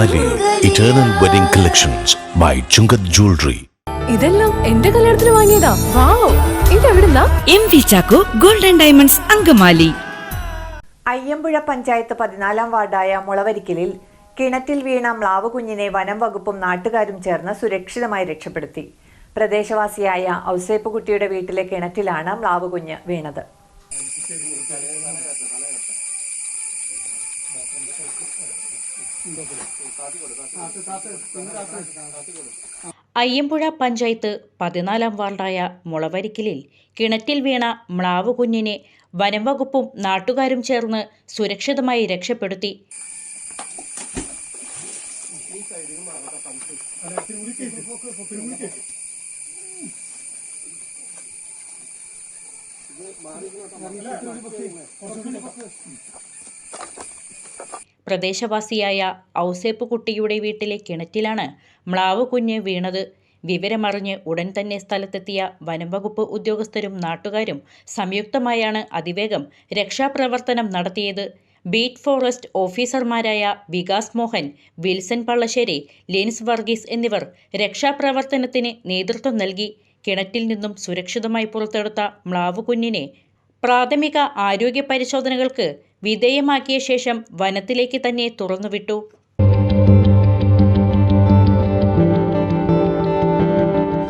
Angamali Eternal Wedding Collections by Chungat Jewelry. ഇതെല്ലാം എന്റെ കല്യാണത്തിന് വാങ്ങിയതാ. വാവ്, ഇതെവിടുന്നാ? MV Chacko golden diamonds Angamaly. Ayyampuzha panchayat 14-ാം വാർഡായ മുളവരിക്കലിൽ കിണറ്റിൽ വീണ മ്ലാവ് കുഞ്ഞിനെ വനം വകുപ്പും നാട്ടുകാരും ചേർന്ന് സുരക്ഷിതമായി രക്ഷപ്പെടുത്തി. പ്രദേശവാസിയായ ഔസേപ്പ് കുട്ടിയുടെ വീട്ടിലെ കിണറ്റിലാണ് മ്ലാവ് കുഞ്ഞ് വീണത്. അയ്യമ്പുഴ പഞ്ചായത്ത് 14-ാം വാർഡായ മുളവരിക്കലിൽ കിണറ്റിൽ വീണ മ്ലാവ് കുഞ്ഞിനെ വനം വകുപ്പും നാട്ടുകാരും ചേർന്ന് സുരക്ഷിതമായി രക്ഷപ്പെടുത്തി. പ്രദേശവാസിയായ ഔസേപ്പ് കുട്ടിയുടെ വീട്ടിലെ കിണറ്റിലാണ് മ്ലാവ് കുഞ്ഞ് വീണത്. വിവരമറിഞ്ഞ് ഉടൻ തന്നെ സ്ഥലത്തെത്തിയ വനംവകുപ്പ് ഉദ്യോഗസ്ഥരും നാട്ടുകാരും സംയുക്തമായാണ് അതിവേഗം രക്ഷാപ്രവർത്തനം നടത്തിയത്. ബീറ്റ് ഫോറസ്റ്റ് ഓഫീസർമാരായ വികാസ് മോഹൻ, വിൽസൺ പള്ളശ്ശേരി, ലിൻസ് വർഗീസ് എന്നിവർ രക്ഷാപ്രവർത്തനത്തിന് നേതൃത്വം നൽകി. കിണറ്റിൽ നിന്നും സുരക്ഷിതമായി പുറത്തെടുത്ത മ്ലാവ് കുഞ്ഞിനെ പ്രാഥമിക ആരോഗ്യ പരിശോധനകൾക്ക് വിധേയമാക്കിയ ശേഷം വനത്തിലേക്ക് തന്നെ തുറന്നുവിട്ടു.